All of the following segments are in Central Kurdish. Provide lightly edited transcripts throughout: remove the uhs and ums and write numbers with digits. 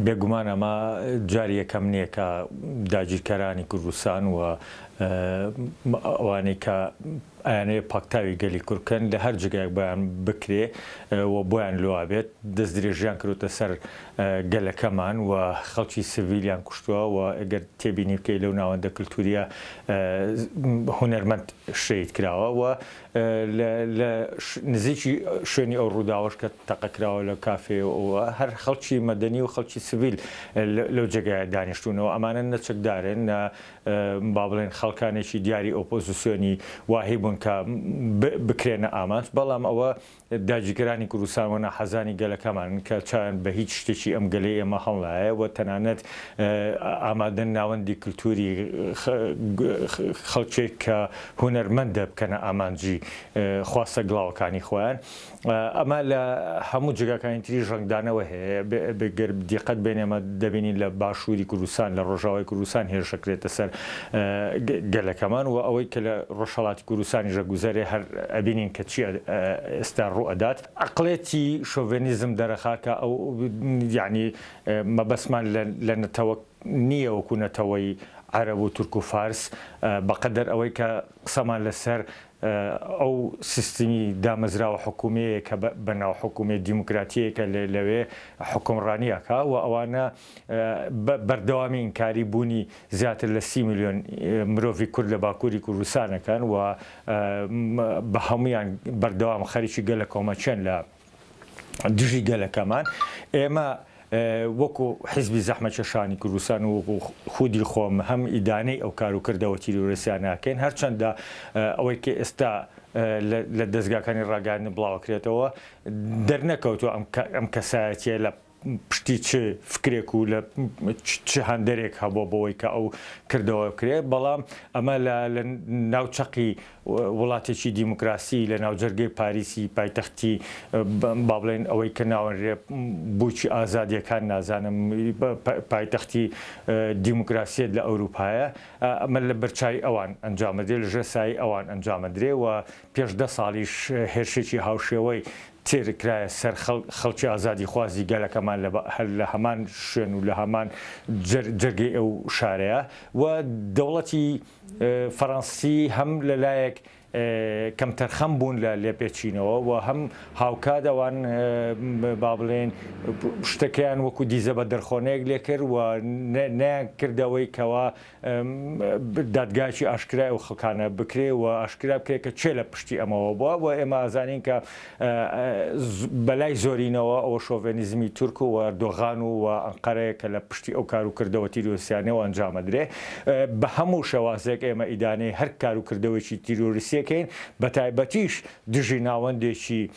بێگومان ئەمە جاری یەکەم نییە کە داگیرکەرانی کوردستان و ئەوانەی کە ئەیانەیە پاکتاوی گەلی کورکن لە هەر جگایك بۆیان بکرێ و بۆیان لوا بێت دەست درێژیان کردوتە سەر گەلەکەمان و خەڵکی سڤیلیان کوشتووە و ئەگەر تێبینی بکەی لەو ناوەندە کللتوریە هونەرمەند شەید کراوە و لە نزیکی شوێنی ئەو ڕووداوەش کە تەقەکراوە لە کافێەوە هەر خەڵکی مەدەنی و خەڵکی سڤیل لەو جێگایە دانیشتونەوە ئەمانە نەچەکدارن با بڵێن خەڵکانێکی دیاری ئۆپۆزیسیۆنی واهی بوون کە بکرێنە ئامانج بەڵام ئەوە داگیرکەرانی کوردستان و ناحەزانی گەلەکەمان کە چیان بە هیچ شتێکی ئەم گەلەی ئێمە هەڵایە و تەنانەت ئامادەن ناوەندی کللتوری خەڵکێک کە هونەرمەندە بکەنە ئامانجی خواستە گڵاوەکانی خۆیان ئەمە لە هەموو جگاکانی تری ڕنگدانەوە هەیە بگەر دیقەت بێنێمە دەبینین لە باشووری کوردستان لە ڕۆژاوای کوردستان هێرشەکرێتە سەر گەلەکەمان و ئەوەی کە لە ڕۆژهەڵاتی کوردستانی ژەگوزەرێ هەر ئەبینین کە چی ئێستا ڕوئەدات عەقڵێتی شۆڤێنیزم دەرەخاکە ئەو یعنی مەبەسمان لە نەتەوە نییە وەکو نەتەوەی عەرەب و تورک و فارس بەقەدەر ئەوەی کە قسەمان لەسەر ئەو سیستمی دامەزراوە حکوومەیە کە بەناو حکوومەت دیموکراتیەکە لەوێ حکومڕانیەکە و ئەوانە بەردەوامی ئینکاری بوونی زیاتر لە 30 میلیۆن مرۆڤی کورد لە باکووری کوردستانەکەن و بە هەمویان بەردەوام خەریکی گەلە کۆمەچێن لە دژی گەلەکەمان ئێمە وەکو حیزبی زەحمەتکێشانی کوردستان و خودی خۆم هەم ئیدانەی ئەو کار و کردەوە تیرۆریسیان ناکەین هەرچەندە ئەوەی کە ئێستا لە دەستگاکانی ڕاگەاندن بڵاوکرێتەوە دەرنەکەوتوە ئەم کەسایەتیە لە پشتی چ فکرێک و لە چ هەندێک هەبوو بەوەی کە ئەو کردەوە بکرێت بەڵام ئەمە لە ناوچەقی وڵاتێکی دیموکراسی لە ناوجەرگەی پاریسی پایتەختی با بڵێن ئەوەی کە ناوەنرێ بووکی ئازادیەکان نازانم پایتەختی دیموکراسیت لە ئەوروپایە ئەمە لە بەرچاوی ئەوان ئەنجامەدرێ لە ژێسایی ئەوان ئەنجامەدرێ و پێش 10 ساڵیش هێرشێکی هاوشێوەی تێرکرایە سەر خەڵکی ئازادی خوازی گەلەکەمان لە هەمان شوێن و لە هەمان جەرگەی ئەو شارەیە و دەوڵەتی فەڕەنسی هەم لەلایەک کەم تەرخەم بوون لە لێپێچینەوە و هەم هاوکات ئەوان با بڵێن شتەکەیان وەکو دیزە بە دەرخۆنەیەک لێ کرد و نیان کردەوەی کەوا دادگایکی ئاشکرای و خەڵکانە بکرێ و ئاشکرا بکرێت کە چێ لە پشتی ئەمەوە بووە و ئێمە ئازانین کە بەلای زۆرینەوە ئەوە شۆڤێنیزمی تورک و ئەردۆغان و ئەنقەرەیە کە لە پشتی ئەو کار و کردەوە تیرۆریسیانەوە ئەنجامەدرێ بە هەموو شێوازێک ئێمە ئیدانەی هەر کار و کردەوەی تیرۆریسی بە تایبەتیش دژی ناوەندێکی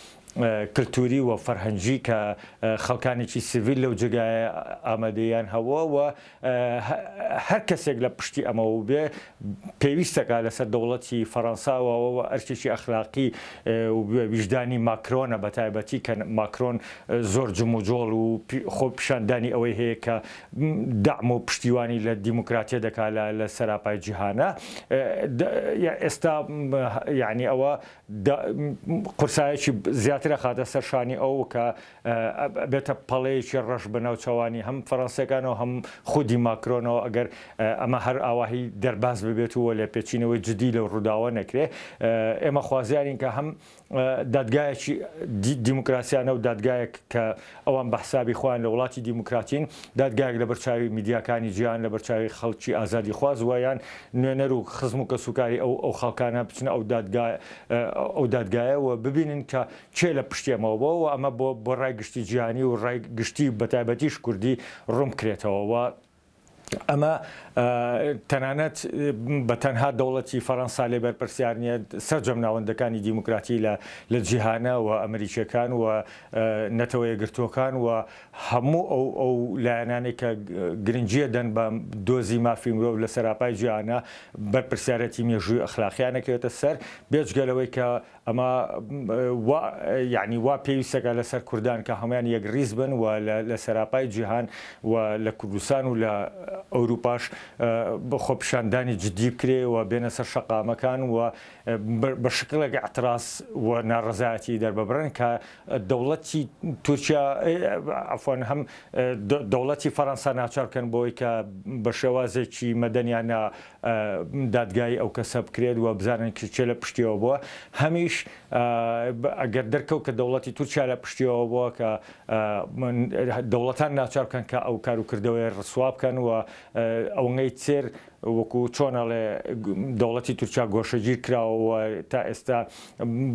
کللتوری و فەرهەنگی کە خەڵکانێکی سڤیل لەو جگایە ئامادەیان هەوە و هەر کەسێک لە پشتی ئەمەوە بێ پێویستەکە لەسەر دەوڵەتی فەڕەنساوەوە ئەرکێکی ئەخلاقی ویژدانی ماکرۆنە بە تایبەتی کە ماکرۆن زۆر جموجۆڵ و خۆ پیشاندانی ئەوەی هەیە کە دەعم و پشتیوانی لە دیموکراتیە دەکات لە سەراپای جیهانە ئێستا یعنی ئەوە قورسایەکی زیاتر خاتە سەرشانی ئەو کە بێتە پەڵەیەکی ڕەش بەناوچەوانی هەم فەڕەنسیەکانەوە هەم خودی ماکرۆنەوە ئەگەر ئەمە هەر ئاواهی دەرباز ببێت و لە پێچینەوەی جدی لە ڕووداوە نەکرێ ئێمە خوازیارین کە هەم دادگایەکی دیموکراسیانە و دادگایەک کە ئەوان بە حسابی خۆیان لە وڵاتی دیموکراتین دادگایەک لە بەرچاوی میدیاکانی جیهان لە بەرچاوی خەڵکی ئازادی خواز ویان نوێنەر و خزم و کەسوکاری ئەو خەڵکانە بچنە ئەو دادگایە و ببینن کە چێ لە پشتێمەوە بۆ و ئەمە بۆ ڕای گشتی جیهانی و ڕای گشتی بەتایبەتیش کوردی ڕوون کرێتەوە ئەمە تەنانەت بە تەنها دەوڵەتی فەڕەنسا لێ بەرپرسیار نیە سەرجەم ناوەندەکانی دیموکراتی لە جیهانە و ئەمریکیەکان و نەتەوە یەکگرتووەکان و هەموو ئەو لایەنانی کە گرنگیە دەن بە دۆزی مافی مرۆڤ لە سەراپای جیهانە بەرپرسیارەتی مێژووی ئەخلاقییانەکەوێتە سەر بێجگەلەوەی کە ئەمە یعنی وا پێویستەکە لەسەر کوردان کە هەمویان یەکریز بن و لە سەراپای جیهان و لە کوردستان و لە ئەوروپاش خۆپیشاندانی جدی بکرێ و بێنە سەر شەقامەکان و بە شکلێک اعتراس و ناڕەزایەتی دەرببرن کە دەوڵەتی تورکیا عفوان هەم دەوڵەتی فەڕەنسا ناچارکەن بۆی کە بە شێوازێکی مەدەنیان دادگای ئەو کەسە بکرێت و بزانن چێ لە پشتیەوە بووە هەمیش ئەگەر دەرکەوت کە دەوڵەتی تورکیا لە پشتیەوە بووە کە دەوڵەتان ناچارکەن کە ئەو کاروکردەوەی ڕسوا بکەن و ئەوەی چێر وەکو چۆنەڵێ دەوڵەتی تورکیا گۆشەگیر کراوە تا ئێستا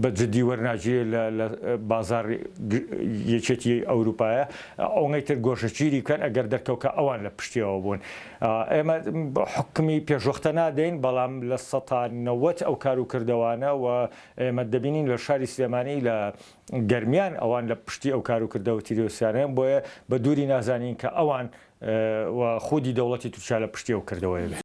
بە جددی وەرناگیرێت لە بازار یەکێتی ئەوروپایە ئەوەی تر گۆشەگیری بکەن ئەگەر دەرکەوت کە ئەوان لە پشتیەوە بوون. ئێمە حکمی پێشوەختە نادەین بەڵام لە ١٩٠ ئەو کاروکردەوانە و ئێمە دەبینین لە شاری سلێمانی لە گەرمیان ئەوان لە پشتی ئەو کاروکردەوە تیرۆسیانیان بۆیە بە دووری نازانین کە ئەوان و خودی دەوڵەتی تورکیا لە پشتی ئەو کردەوەی بێت.